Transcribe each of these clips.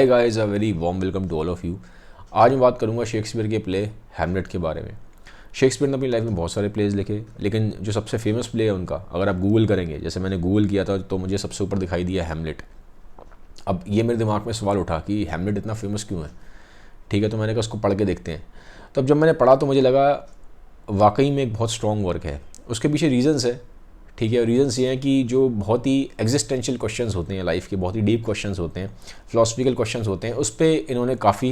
Hey guys, a very warm welcome to all of you। आज मैं बात करूंगा शेक्सपियर के प्ले हैमलेट के बारे में। शेक्सपियर ने अपनी लाइफ में बहुत सारे प्लेज लिखे, लेकिन जो सबसे फेमस प्ले है उनका, अगर आप गूगल करेंगे, जैसे मैंने गूगल किया था तो मुझे सबसे ऊपर दिखाई दिया हैमलेट। अब ये मेरे दिमाग में सवाल उठा कि हैमलेट इतना फेमस क्यों है। ठीक है, तो मैंने कहा उसको पढ़ के देखते हैं। तो अब जब मैंने पढ़ा तो मुझे लगा वाकई में एक बहुत स्ट्रॉन्ग वर्क है। उसके पीछे रीजंस है। ठीक है, रीजंस ये हैं कि जो बहुत ही एग्जिस्टेंशियल क्वेश्चंस होते हैं लाइफ के, बहुत ही डीप क्वेश्चंस होते हैं, फिलोसफिकल क्वेश्चंस होते हैं, उस पर इन्होंने काफ़ी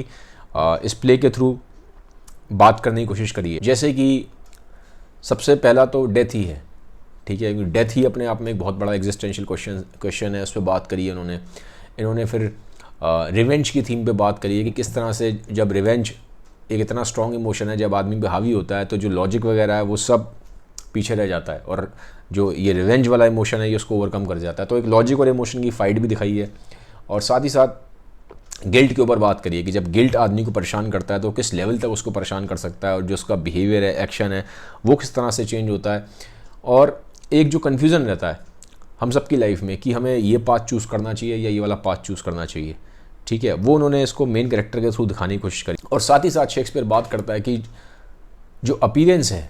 इस प्ले के थ्रू बात करने की कोशिश करी है। जैसे कि सबसे पहला तो डेथ ही है। ठीक है, क्योंकि डेथ ही अपने आप में एक बहुत बड़ा एग्जिस्टेंशियल क्वेश्चन है, उस पर बात करी है इन्होंने फिर रिवेंज की थीम पे बात करी है कि किस तरह से जब रिवेंज एक इतना स्ट्रॉन्ग इमोशन है, जब आदमी पे हावी होता है तो जो लॉजिक वगैरह है वो सब पीछे रह जाता है, और जो ये रिवेंज वाला इमोशन है ये उसको ओवरकम कर जाता है। तो एक लॉजिक और इमोशन की फाइट भी दिखाई है, और साथ ही साथ गिल्ट के ऊपर बात करिए कि जब गिल्ट आदमी को परेशान करता है तो किस लेवल तक उसको परेशान कर सकता है, और जो उसका बिहेवियर है, एक्शन है, वो किस तरह से चेंज होता है। और एक जो कन्फ्यूज़न रहता है हम सबकी लाइफ में कि हमें ये पाथ चूज़ करना चाहिए या ये वाला पाथ चूज़ करना चाहिए। ठीक है, वो उन्होंने इसको मेन कैरेक्टर के थ्रू दिखाने की कोशिश करी। और साथ ही साथ शेक्सपियर बात करता है कि जो अपीयरेंस है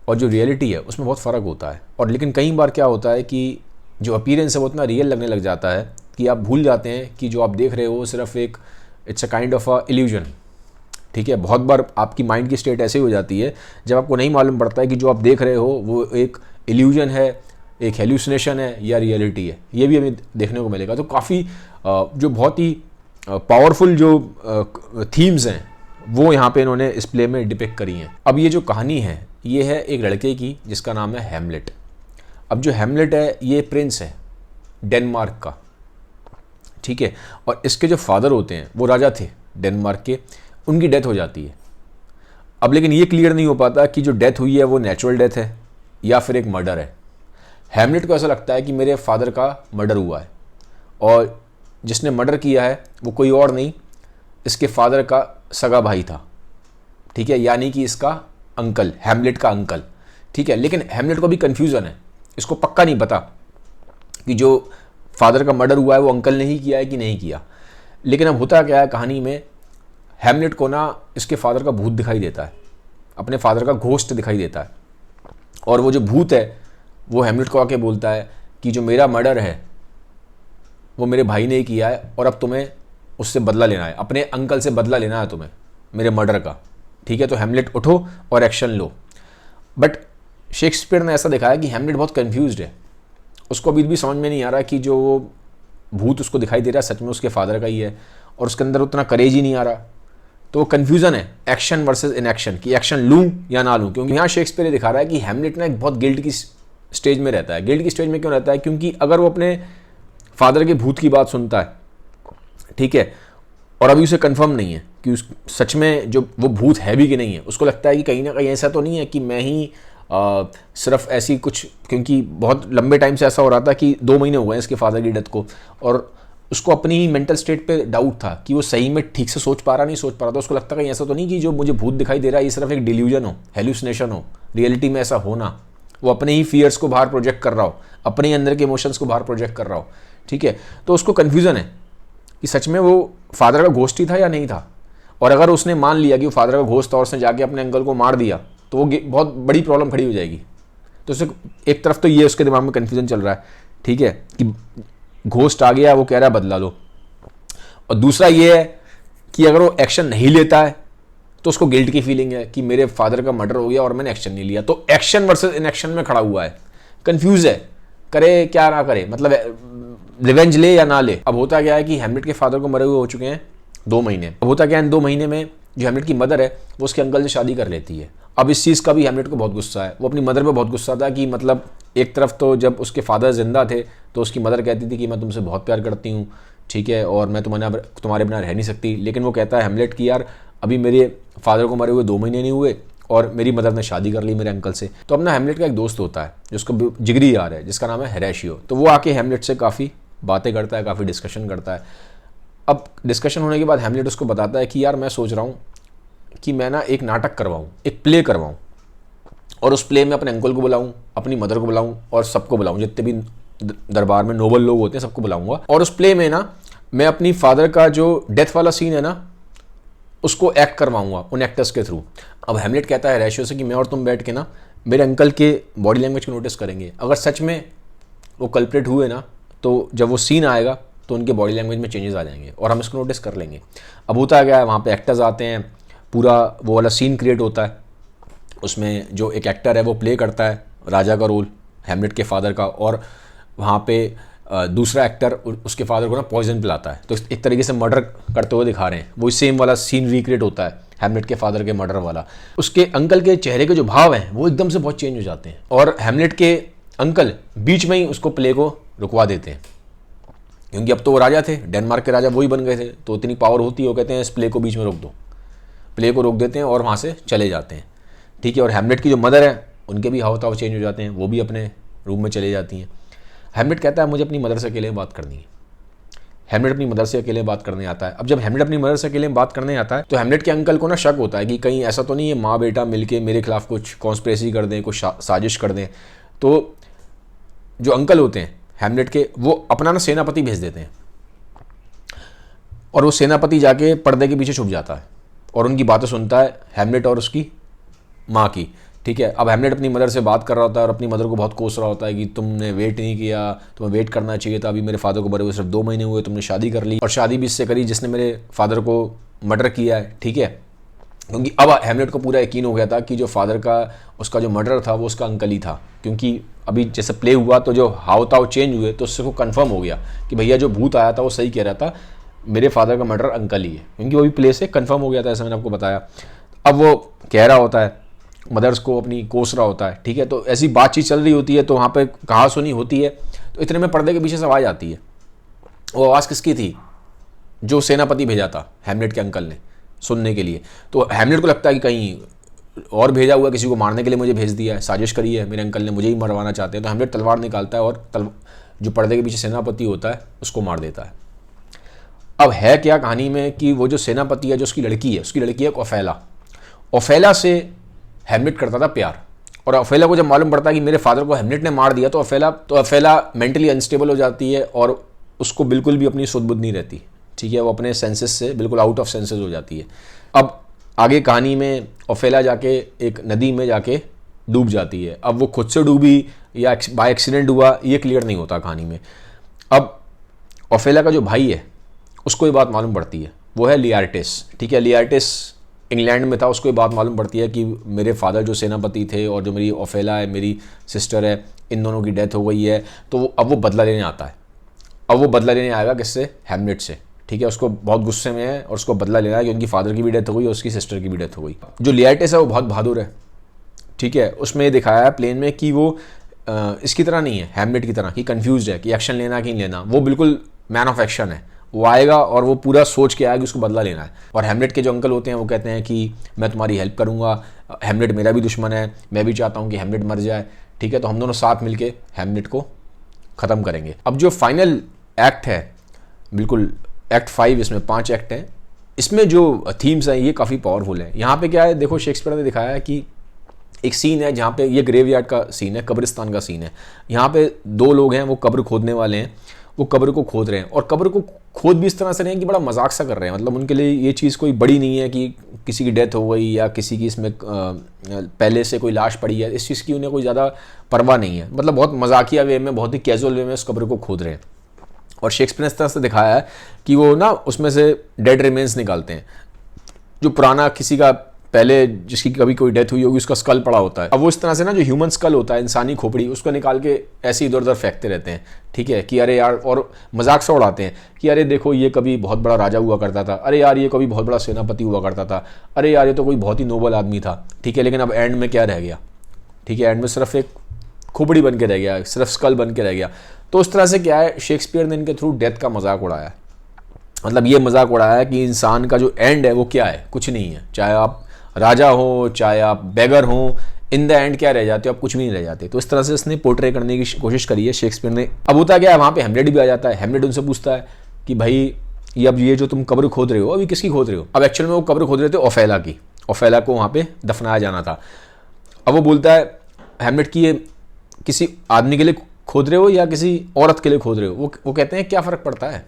और जो रियलिटी है उसमें बहुत फ़र्क होता है। और लेकिन कई बार क्या होता है कि जो अपीयरेंस है वो इतना रियल लगने लग जाता है कि आप भूल जाते हैं कि जो आप देख रहे हो सिर्फ एक it's a kind of a illusion. ठीक है, बहुत बार आपकी माइंड की स्टेट ऐसे ही हो जाती है जब आपको नहीं मालूम पड़ता है कि जो आप देख रहे हो वो एक इल्यूजन है, एक हेल्यूसिनेशन है या रियलिटी है। ये भी हमें देखने को मिलेगा। तो काफ़ी जो बहुत ही पावरफुल जो थीम्स हैं वो यहाँ पे इन्होंने इस प्ले में डिपिक्ट करी हैं। अब ये जो कहानी है ये है एक लड़के की जिसका नाम है हैमलेट। अब जो हैमलेट है ये प्रिंस है डेनमार्क का। ठीक है, और इसके जो फादर होते हैं वो राजा थे डेनमार्क के, उनकी डेथ हो जाती है। अब लेकिन ये क्लियर नहीं हो पाता कि जो डेथ हुई है वो नेचुरल डेथ है या फिर एक मर्डर है। हैमलेट को ऐसा लगता है कि मेरे फादर का मर्डर हुआ है, और जिसने मर्डर किया है वो कोई और नहीं, इसके फादर का सगा भाई था। ठीक है, यानी कि इसका अंकल, हैमलेट का अंकल। ठीक है, लेकिन हैमलेट को भी कन्फ्यूज़न है, इसको पक्का नहीं पता कि जो फादर का मर्डर हुआ है वो अंकल ने ही किया है कि नहीं किया। लेकिन अब होता क्या है कहानी में, हैमलेट को ना इसके फादर का भूत दिखाई देता है, अपने फादर का घोस्ट दिखाई देता है। और वो जो भूत है वो हैमलेट को आके बोलता है कि जो मेरा मर्डर है वो मेरे भाई ने ही किया है, और अब तुम्हें उससे बदला लेना है, अपने अंकल से बदला लेना है तुम्हें मेरे मर्डर का। ठीक है, तो हैमलेट उठो और एक्शन लो। बट शेक्सपियर ने ऐसा दिखाया कि हैमलेट बहुत कंफ्यूज्ड है, उसको अभी भी समझ में नहीं आ रहा कि जो वो भूत उसको दिखाई दे रहा है सच में उसके फादर का ही है, और उसके अंदर उतना करेज ही नहीं आ रहा। तो वो कन्फ्यूज़न है एक्शन वर्सेस इनएक्शन, कि एक्शन लूँ या ना लूँ। क्योंकि यहाँ शेक्सपियर ये दिखा रहा है कि हैमलेट ना एक बहुत गिल्ट की स्टेज में रहता है। गिल्ट की स्टेज में क्यों रहता है? क्योंकि अगर वो अपने फादर के भूत की बात सुनता है, ठीक है, और अभी उसे कंफर्म नहीं है कि उस सच में जो वो भूत है भी कि नहीं है, उसको लगता है कि कहीं ना कहीं ऐसा तो नहीं है कि मैं ही सिर्फ ऐसी कुछ, क्योंकि बहुत लंबे टाइम से ऐसा हो रहा था कि 2 महीने हो गए इसके फादर की डेथ को, और उसको अपनी ही मेंटल स्टेट पे डाउट था कि वो सही में ठीक से सोच पा रहा नहीं सोच पा रहा था। उसको लगता कहीं ऐसा तो नहीं कि जो मुझे भूत दिखाई दे रहा है ये सिर्फ एक डिल्यूजन हो, हेल्यूसिनेशन हो, रियलिटी में ऐसा होना। वो अपने ही फियर्स को बाहर प्रोजेक्ट कर रहा हो, अपने ही अंदर के इमोशंस को बाहर प्रोजेक्ट कर रहा हो। ठीक है, तो उसको कन्फ्यूज़न है कि सच में वो फादर का घोस्ट ही था या नहीं था। और अगर उसने मान लिया कि वो फादर का घोस्ट था और उसने जाके अपने अंकल को मार दिया तो वो बहुत बड़ी प्रॉब्लम खड़ी हो जाएगी। तो उसे एक तरफ तो ये उसके दिमाग में कन्फ्यूजन चल रहा है, ठीक है, कि घोस्ट आ गया, वो कह रहा है बदला लो। और दूसरा ये है कि अगर वो एक्शन नहीं लेता है तो उसको गिल्ट की फीलिंग है कि मेरे फादर का मर्डर हो गया और मैंने एक्शन नहीं लिया। तो एक्शन वर्सेस इनएक्शन में खड़ा हुआ है, कंफ्यूज है, करे क्या ना करे, मतलब रिवेंज ले या ना ले। अब होता क्या है कि हैमलेट के फादर को मरे हुए हो चुके हैं 2 महीने। अब होता क्या है, इन 2 महीने में जो हैमलेट की मदर है वो उसके अंकल से शादी कर लेती है। अब इस चीज़ का भी हैमलेट को बहुत गुस्सा है। वो अपनी मदर पे बहुत गुस्सा था कि मतलब एक तरफ तो जब उसके फादर जिंदा थे तो उसकी मदर कहती थी कि मैं तुमसे बहुत प्यार करती हूँ, ठीक है, और मैं तुम्हारे बिना रह नहीं सकती। लेकिन वो कहता है हैमलेट कि यार अभी मेरे फादर को मरे हुए 2 महीने नहीं हुए और मेरी मदर ने शादी कर ली मेरे अंकल से। तो अपना हैमलेट का एक दोस्त होता है जिसको जिगरी यार है, जिसका नाम है होरेशियो। तो वो आके हैमलेट से काफ़ी बातें करता है, काफ़ी डिस्कशन करता है। अब डिस्कशन होने के बाद हैमलेट उसको बताता है कि यार मैं सोच रहा हूँ कि मैं ना एक नाटक करवाऊँ, एक प्ले करवाऊँ, और उस प्ले में अपने अंकल को बुलाऊँ, अपनी मदर को बुलाऊँ और सबको बुलाऊँ, जितने भी दरबार में नोबल लोग होते हैं सबको बुलाऊँगा। और उस प्ले में ना मैं अपनी फादर का जो डेथ वाला सीन है ना, उसको एक्ट करवाऊंगा उन एक्टर्स के थ्रू। अब हेमलेट कहता है रेशियो से कि मैं और तुम बैठ के ना मेरे अंकल के बॉडी लैंग्वेज को नोटिस करेंगे, अगर सच में वो कल्प्रेट हुए ना तो जब वो सीन आएगा तो उनके बॉडी लैंग्वेज में चेंजेस आ जाएंगे और हम इसको नोटिस कर लेंगे। अब होता क्या है, वहाँ पे एक्टर्स आते हैं, पूरा वो वाला सीन क्रिएट होता है, उसमें जो एक एक्टर है वो प्ले करता है राजा का रोल, हेमलेट के फादर का, और वहाँ पे दूसरा एक्टर उसके फादर को ना पॉइजन पिलाता है, तो एक तरीके से मर्डर करते हुए दिखा रहे हैं। वही सेम वाला सीन रिक्रिएट होता है हेमलेट के फादर के मर्डर वाला। उसके अंकल के चेहरे के जो भाव हैं वो एकदम से बहुत चेंज हो जाते हैं और हेमलेट के अंकल बीच में ही उसको प्ले को रुकवा देते हैं, क्योंकि अब तो वो राजा थे, डेनमार्क के राजा वही बन गए थे, तो इतनी पावर होती है, वो कहते हैं इस प्ले को बीच में रोक दो, प्ले को रोक देते हैं और वहाँ से चले जाते हैं। ठीक है, और हेमलेट की जो मदर है उनके भी हाव भाव चेंज हो जाते हैं, वो भी अपने रूम में चले जाती हैं। हेमलेट कहता है मुझे अपनी मदर से अकेले बात करनी है। हेमलेट अपनी मदर से अकेले बात करने आता है। अब जब हेमलेट अपनी मदर से अकेले बात करने आता है तो हेमलेट के अंकल को ना शक होता है कि कहीं ऐसा तो नहीं है माँ बेटा मिलके मेरे खिलाफ कुछ कॉन्स्पिरेसी कर दें, कुछ साजिश कर दें। तो जो अंकल होते हैं हेमलेट के, वो अपना ना सेनापति भेज देते हैं और वो सेनापति जाके पर्दे के पीछे छुप जाता है और उनकी बातें सुनता है, हेमलेट और उसकी माँ की। ठीक है, अब हेमलेट अपनी मदर से बात कर रहा होता है और अपनी मदर को बहुत कोस रहा होता है कि तुमने वेट नहीं किया, तुम्हें वेट करना चाहिए था, अभी मेरे फादर को मरे हुए सिर्फ 2 महीने हुए, तुमने शादी कर ली और शादी भी इससे करी जिसने मेरे फादर को मर्डर किया है। ठीक है, क्योंकि अब हेमलेट को पूरा यकीन हो गया था कि जो फादर का उसका जो मर्डर था वो उसका अंकल ही था, क्योंकि अभी जैसे प्ले हुआ तो जो हाव ताव चेंज हुए तो उससे को कन्फर्म हो गया कि भैया जो भूत आया था वो सही कह रहा था, मेरे फादर का मर्डर अंकल ही है, क्योंकि वो भी प्ले से कन्फर्म हो गया था, ऐसा मैंने आपको बताया। अब वो कह रहा होता है, मदर्स को अपनी कोस रहा होता है। ठीक है, तो ऐसी बातचीत चल रही होती है तो वहाँ पे कहा सुनी होती है, तो इतने में पर्दे के पीछे से आवाज़ आती है। वो आवाज़ किसकी थी? जो सेनापति भेजा था हेमलेट के अंकल ने सुनने के लिए। तो हेमलेट को लगता है कि कहीं और भेजा हुआ, किसी को मारने के लिए मुझे भेज दिया है, साजिश करी है, मेरे अंकल ने मुझे ही मरवाना चाहते हैं। तो हेमलेट तलवार निकालता है और जो पर्दे के पीछे सेनापति होता है उसको मार देता है। अब है क्या कहानी में कि वो जो सेनापति है, जो उसकी लड़की है ओफेला। ओफेला से हेमलेट करता था प्यार, और ओफेला को जब मालूम पड़ता है कि मेरे फादर को हेमलेट ने मार दिया तो ओफेला मेंटली अनस्टेबल हो जाती है और उसको बिल्कुल भी अपनी सुध बुध नहीं रहती। ठीक है, वो अपने सेंसेस से बिल्कुल आउट ऑफ सेंसेस हो जाती है। अब आगे कहानी में ओफेला जाके एक नदी में जाके डूब जाती है। अब वो खुद से डूबी या बाय एक्सीडेंट हुआ ये क्लियर नहीं होता कहानी में। अब ओफेला का जो भाई है उसको ये बात मालूम पड़ती है, वो है लियार्टिस। ठीक है, लियार्टिस इंग्लैंड में था, उसको ये बात मालूम पड़ती है कि मेरे फादर जो सेनापति थे और जो मेरी ओफेला है, मेरी सिस्टर है, इन दोनों की डेथ हो गई है। तो अब वो बदला लेने आता है। अब वो बदला लेने आएगा किससे? हेमलेट से। ठीक है, उसको बहुत गुस्से में है और उसको बदला लेना है कि उनकी फादर की भी डेथ हो गई और उसकी सिस्टर की भी डेथ हो गई। जो लियार्टिस है वो बहुत बहादुर है। ठीक है, उसमें ये दिखाया है प्लेन में कि वो इसकी तरह नहीं है, हेमलेट की तरह कि कंफ्यूज है कि एक्शन लेना कि नहीं लेना। वो बिल्कुल मैन ऑफ एक्शन है, वो आएगा और वो पूरा सोच के आएगा कि उसको बदला लेना है। और हेमलेट के जो अंकल होते हैं वो कहते हैं कि मैं तुम्हारी हेल्प करूँगा, हेमलेट मेरा भी दुश्मन है, मैं भी चाहता हूँ कि हेमलेट मर जाए। ठीक है, तो हम दोनों साथ मिलके हेमलेट को ख़त्म करेंगे। अब जो फाइनल एक्ट है, बिल्कुल एक्ट 5, इसमें 5 एक्ट हैं, इसमें जो थीम्स हैं ये काफ़ी पावरफुल हैं। यहाँ पे क्या है, देखो शेक्सपियर ने दिखाया है कि एक सीन है जहाँ पे ये ग्रेवयार्ड का सीन है, कब्रिस्तान का सीन है। यहाँ पे 2 लोग हैं, वो कब्र खोदने वाले हैं, वो कब्र को खोद रहे हैं और कब्र को खोद भी इस तरह से रहे हैं कि बड़ा मजाक सा कर रहे हैं। मतलब उनके लिए ये चीज़ कोई बड़ी नहीं है कि किसी की डेथ हो गई या किसी की इसमें पहले से कोई लाश पड़ी है, इस चीज़ की उन्हें कोई ज़्यादा परवाह नहीं है। मतलब बहुत मजाकिया वे में, बहुत ही कैजुअल वे में उस कब्र को खोद रहे हैं। और शेक्सपियर ने इस तरह से दिखाया है कि वो ना उसमें से डेड रिमेन्स निकालते हैं, जो पुराना किसी का पहले जिसकी कभी कोई डेथ हुई होगी उसका स्कल पड़ा होता है। अब वो इस तरह से ना जो ह्यूमन स्कल होता है, इंसानी खोपड़ी, उसको निकाल के ऐसे इधर उधर फेंकते रहते हैं। ठीक है, कि अरे यार, और मजाक सा उड़ाते हैं कि अरे देखो ये कभी बहुत बड़ा राजा हुआ करता था, अरे यार ये कभी बहुत बड़ा सेनापति हुआ करता था, अरे यार ये तो कोई बहुत ही नोबल आदमी था। ठीक है, लेकिन अब एंड में क्या रह गया? ठीक है, एंड में सिर्फ एक खोपड़ी बन के रह गया, सिर्फ स्कल बन के रह गया। तो उस तरह से क्या है, शेक्सपियर ने इनके थ्रू डेथ का मजाक उड़ाया। मतलब ये मजाक उड़ाया है कि इंसान का जो एंड है वो क्या है, कुछ नहीं है। चाहे आप राजा हो, चाहे आप बेगर हो, इन द एंड क्या रह जाते हो? आप कुछ भी नहीं रह जाते। तो इस तरह से इसने पोर्ट्रे करने की कोशिश करी है शेक्सपियर ने। अब होता क्या है, वहाँ पे हेमलेट भी आ जाता है। हेमलेट उनसे पूछता है कि भाई ये अब ये जो तुम कब्र खोद रहे हो, अभी किसकी खोद रहे हो? अब एक्चुअल में वो कब्र खोद रहे थे ओफेला की, ओफेला को वहाँ पे दफनाया जाना था। अब वो बोलता है हेमलेट की, ये किसी आदमी के लिए खोद रहे हो या किसी औरत के लिए खोद रहे हो? वो कहते हैं क्या फ़र्क पड़ता है?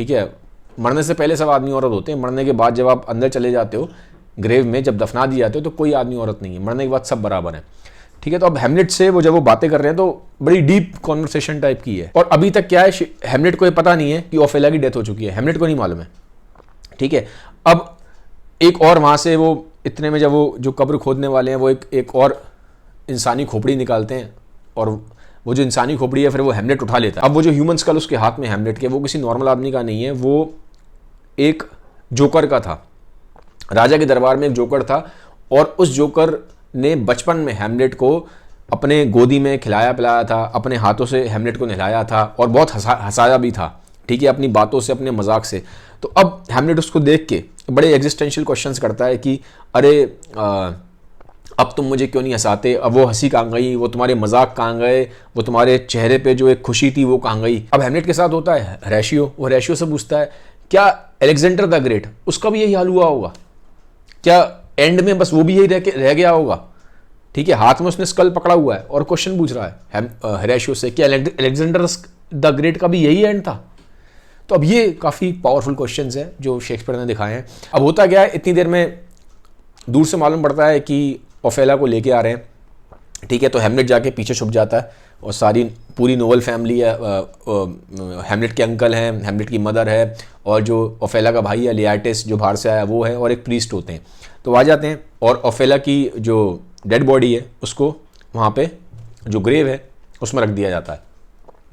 ठीक है, मरने से पहले सब आदमी औरत होते हैं, मरने के बाद जब आप अंदर चले जाते हो ग्रेव में, जब दफना दिए जाते हो तो कोई आदमी औरत नहीं है, मरने के बाद सब बराबर है। ठीक है, तो अब हेमलेट से वो जब वो बातें कर रहे हैं तो बड़ी डीप कॉन्वर्सेशन टाइप की है। और अभी तक क्या है, हेमलेट को ये पता नहीं है कि ओफेला की डेथ हो चुकी है, हेमलेट को नहीं मालूम है। ठीक है, अब एक और वहाँ से वो इतने में जब वो जो कब्र खोदने वाले हैं वो एक और इंसानी खोपड़ी निकालते हैं, और वो जो इंसानी खोपड़ी है फिर वो हेमलेट उठा लेता है। अब वो जो ह्यूमन स्कल उसके हाथ में हेमलेट के, वो किसी नॉर्मल आदमी का नहीं है, वो एक जोकर का था। राजा के दरबार में एक जोकर था, और उस जोकर ने बचपन में हेमलेट को अपने गोदी में खिलाया पिलाया था, अपने हाथों से हेमलेट को नहलाया था, और बहुत हंसाया भी था। ठीक है, अपनी बातों से, अपने मजाक से। तो अब हेमलेट उसको देख के बड़े एग्जिस्टेंशियल क्वेश्चंस करता है कि अरे अब तुम मुझे क्यों नहीं हंसाते, अब वो हंसी कहाँ गई, वो तुम्हारे मजाक कहाँ गए, वो तुम्हारे चेहरे पे जो एक खुशी थी वो कहाँ गई। अब हेमलेट के साथ होता है होरेशियो, वो होरेशियो से पूछता है क्या अलेक्जेंडर द ग्रेट, उसका भी यही हाल हुआ होगा क्या, एंड में बस वो भी यही रह गया होगा। ठीक है, हाथ में उसने स्कल पकड़ा हुआ है और क्वेश्चन पूछ रहा है होरेशियो से कि अलेक्जेंडर द ग्रेट का भी यही एंड था। तो अब ये काफ़ी पावरफुल क्वेश्चंस हैं जो शेक्सपियर ने दिखाए हैं। अब होता क्या है, इतनी देर में दूर से मालूम पड़ता है कि ओफेला को लेके आ रहे हैं। ठीक है, तो हेमलेट जाके पीछे छुप जाता है, और सारी पूरी नोबल फैमिली है, हेमलेट के अंकल हैं, हेमलेट की मदर है, और जो ओफेला का भाई है लियाटिस जो बाहर से आया वो है, और एक प्रीस्ट होते हैं। तो आ जाते हैं, और ओफेला की जो डेड बॉडी है उसको वहाँ पे जो ग्रेव है उसमें रख दिया जाता है,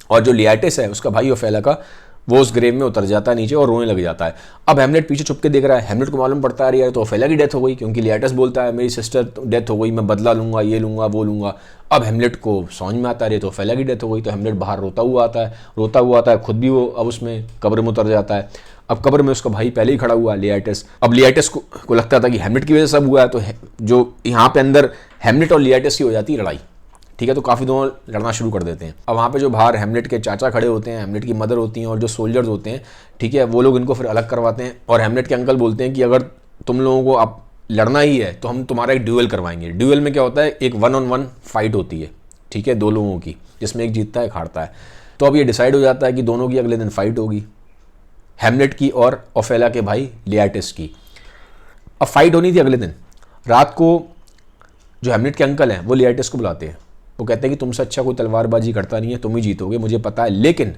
और जो लियाटिस है उसका भाई ओफेला का, वो उस ग्रेव में उतर जाता है नीचे और रोने लग जाता है। अब हेमलेट पीछे छुप के देख रहा है, हेमलेट को मालूम पड़ता है यार तो ओफेला की डेथ हो गई, क्योंकि लियाटिस बोलता है मेरी सिस्टर डेथ हो गई, मैं बदला लूंगा, ये लूंगा वो लूंगा। अब हेमलेट को समझ में आता है तो ओफेला की डेथ हो गई, तो हेमलेट बाहर रोता हुआ आता है, खुद भी वो अब उसमें कब्र में उतर जाता है। अब कब्र में उसका भाई पहले ही खड़ा हुआ है लियाटिस। अब लियाटिस को लगता था कि हेमलेट की वजह से सब हुआ है, तो जो यहाँ पे अंदर हेमलेट और लियाटिस की हो जाती है लड़ाई। ठीक है, तो काफ़ी दोनों लड़ना शुरू कर देते हैं। अब वहाँ पे जो बाहर हेमलेट के चाचा खड़े होते हैं, हेमलेट की मदर होती हैं, और जो सोल्जर्स होते हैं, ठीक है, वो लोग इनको फिर अलग करवाते हैं, और हेमलेट के अंकल बोलते हैं कि अगर तुम लोगों को अब लड़ना ही है तो हम तुम्हारा एक ड्यूअल करवाएंगे। ड्यूअल में क्या होता है, एक 1-on-1 फाइट होती है, ठीक है, 2 लोगों की, जिसमें एक जीतता है एक हारता है। तो अब ये डिसाइड हो जाता है कि दोनों की अगले दिन फाइट होगी, हेमलेट की और ओफेला के भाई लियाटिस की। अब फाइट होनी थी अगले दिन रात को। जो हेमलेट के अंकल हैं वो लियाटिस को बुलाते हैं, वो कहते हैं कि तुमसे अच्छा कोई तलवारबाजी करता नहीं है, तुम ही जीतोगे, मुझे पता है, लेकिन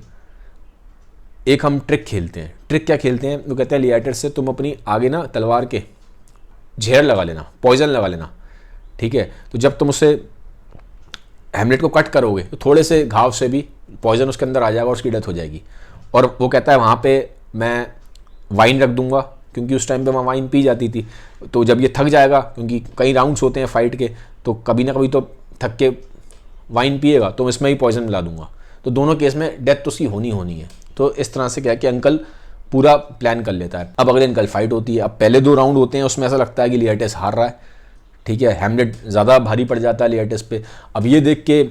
एक हम ट्रिक खेलते हैं। ट्रिक क्या खेलते हैं, वो कहते हैं लियाटिस से तुम अपनी आगे ना तलवार के जहर लगा लेना, पॉइजन लगा लेना। ठीक है, तो जब तुम उससे हेमलेट को कट करोगे तो थोड़े से घाव से भी पॉइजन उसके अंदर आ जाएगा और उसकी डेथ हो जाएगी। और वो कहता है वहाँ पे मैं वाइन रख दूंगा, क्योंकि उस टाइम पे वहाँ वाइन पी जाती थी, तो जब ये थक जाएगा, क्योंकि कई राउंड्स होते हैं फाइट के, तो कभी ना कभी तो थक के वाइन पिएगा, तो इसमें ही पॉइजन मिला दूंगा, तो दोनों केस में डेथ तो उसकी होनी है। तो इस तरह से क्या है कि अंकल पूरा प्लान कर लेता है। अब अगले दिन कल फाइट होती है। अब पहले 2 राउंड होते हैं, उसमें ऐसा लगता है कि लियाटिस हार रहा है। ठीक है, हेमलेट ज़्यादा भारी पड़ जाता है लियाटिस पे। अब ये देख के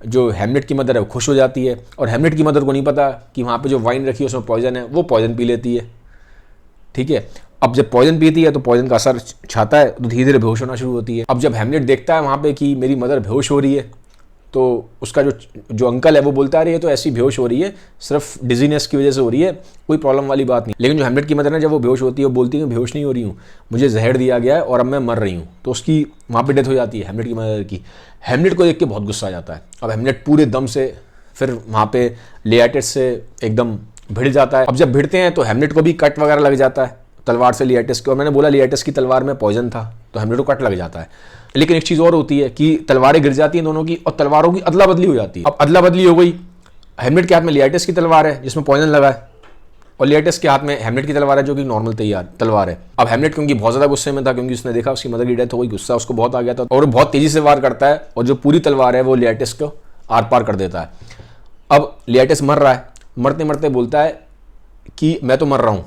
जो हेमलेट की मदर है वो खुश हो जाती है, और हेमलेट की मदर को नहीं पता कि वहाँ पे जो वाइन रखी है उसमें पॉइजन है, वो पॉइजन पी लेती है। ठीक है, अब जब पॉइजन पीती है तो पॉइजन का असर छाता है, तो धीरे धीरे बेहोश होना शुरू होती है। अब जब हेमलेट देखता है वहाँ पे कि मेरी मदर बेहोश हो रही है, तो उसका जो अंकल है वो बोलता है ये तो ऐसी बेहोश हो रही है, सिर्फ डिजीनेस की वजह से हो रही है, कोई प्रॉब्लम वाली बात नहीं। लेकिन जो हेमलेट की मदर है जब वो बेहोश होती है वो बोलती है बेहोश नहीं हो रही हूँ, मुझे जहर दिया गया है और अब मैं मर रही हूँ, तो उसकी वहाँ पे डेथ हो जाती है हेमलेट की मदर की। हेमलेट को देख के बहुत गुस्सा आ जाता है। अब हेमलेट पूरे दम से फिर वहाँ पे लियाटिस से एकदम भिड़ जाता है। अब जब भिड़ते हैं तो हेमलेट को भी कट वगैरह लग जाता है तलवार से लियाटिस के, और मैंने बोला लियाटिस की तलवार में पॉइजन था, तो हेमलेट को कट लग जाता है। लेकिन एक चीज़ और होती है कि तलवारें गिर जाती हैं दोनों की, और तलवारों की अदला बदली हो जाती है। अब अदला बदली हो गई, हेमलेट के हाथ में लियाटिस की तलवार है जिसमें पॉइजन लगा है, और लियाटिस के हाथ में हेमलेट की तलवार है जो कि नॉर्मल तलवार है। अब हेमलेट क्योंकि बहुत ज़्यादा गुस्से में था, क्योंकि उसने देखा उसकी मदर की डेथ हो गई, गुस्सा उसको बहुत आ गया था, और वो बहुत तेज़ी से वार करता है, और जो पूरी तलवार है वो लियाटिस को आर पार कर देता है। अब लियाटिस मर रहा है, मरते मरते बोलता है कि मैं तो मर रहा हूँ,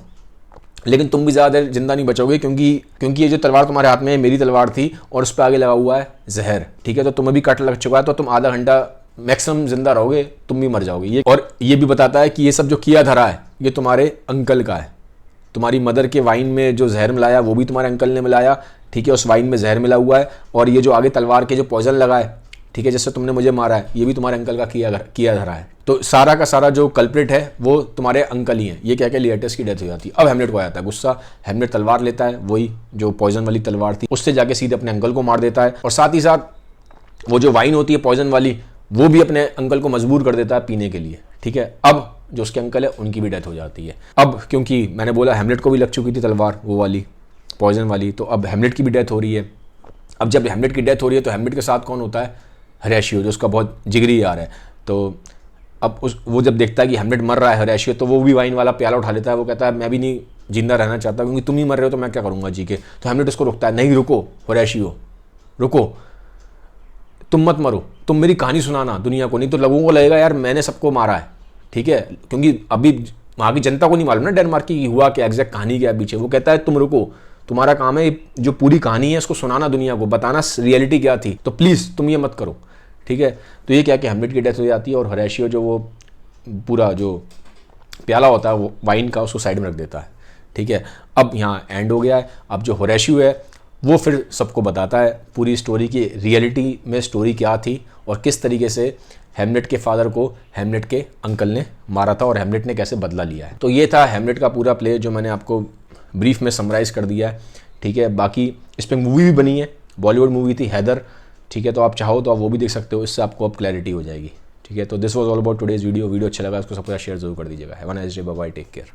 लेकिन तुम भी ज़्यादा देर जिंदा नहीं बचोगे, क्योंकि ये जो तलवार तुम्हारे हाथ में है मेरी तलवार थी, और उस पर आगे लगा हुआ है जहर। ठीक है, तो तुम्हें भी कट लग चुका है, तो तुम आधा घंटा मैक्सिमम जिंदा रहोगे, तुम भी मर जाओगे। ये और ये भी बताता है कि ये सब जो किया धरा है ये तुम्हारे अंकल का है, तुम्हारी मदर के वाइन में जो जहर मिलाया वो भी तुम्हारे अंकल ने मिलाया। ठीक है, उस वाइन में जहर मिला हुआ है, और ये जो आगे तलवार के जो पॉइजन लगा है ठीक है, जैसे तुमने मुझे मारा है, ये भी तुम्हारे अंकल का किया धरा है, तो सारा का सारा जो कल्प्रिट है वो तुम्हारे अंकल ही है, ये कह के लिएटस की डेथ हो जाती है। अब हेमलेट को आ जाता है गुस्सा, हेमलेट तलवार लेता है, वही जो पॉइजन वाली तलवार थी, उससे जाके सीधे अपने अंकल को मार देता है, और साथ ही साथ वो जो वाइन होती है पॉइजन वाली, वो भी अपने अंकल को मजबूर कर देता है पीने के लिए। ठीक है, अब जो उसके अंकल है उनकी भी डेथ हो जाती है। अब क्योंकि मैंने बोला हेमलेट को भी लग चुकी थी तलवार, वो वाली पॉइजन वाली, तो अब हेमलेट की भी डेथ हो रही है। अब जब हेमलेट की डेथ हो रही है तो हेमलेट के साथ कौन होता है? होरेशियो, जो उसका बहुत जिगरी यार है। तो अब वो जब देखता है कि हेमलेट मर रहा है होरेशियो, तो वो भी वाइन वाला प्याला उठा लेता है, वो कहता है मैं भी नहीं जिंदा रहना चाहता, क्योंकि तुम ही मर रहे हो तो मैं क्या करूँगा जी के। तो हेमलेट उसको रोकता है, नहीं रुको होरेशियो, रुको, तुम मत मरो, तुम मेरी कहानी सुनाना दुनिया को, नहीं तो लोगों को लगेगा यार मैंने सबको मारा है। ठीक है, क्योंकि अभी वहाँ की जनता को नहीं मालूम ना डेनमार्क की हुआ क्या, एग्जैक्ट कहानी क्या है पीछे। वो कहता है तुम रुको, तुम्हारा काम है जो पूरी कहानी है उसको सुनाना दुनिया को, बताना रियलिटी क्या थी, तो प्लीज़ तुम ये मत करो। ठीक है, तो ये क्या कि हेमलेट की डेथ हो जाती है, और होरेशियो जो वो पूरा जो प्याला होता है वो वाइन का, उसको साइड में रख देता है। ठीक है, अब यहाँ एंड हो गया है। अब जो होरेशियो है वो फिर सबको बताता है पूरी स्टोरी की रियलिटी में स्टोरी क्या थी, और किस तरीके से हेमलेट के फादर को हेमलेट के अंकल ने मारा था, और हेमलेट ने कैसे बदला लिया है। तो ये था हेमलेट का पूरा प्ले जो मैंने आपको ब्रीफ में समराइज़ कर दिया है। ठीक है, बाकी इस पर मूवी भी बनी है, बॉलीवुड मूवी थी हैदर। ठीक है, तो आप चाहो तो आप वो भी देख सकते हो, इससे आपको अब क्लैरिटी हो जाएगी। ठीक है, तो this was all about today's video अच्छा लगा इसको सबके साथ शेयर जरूर कर दीजिएगा। Have a nice day, bye bye, take care.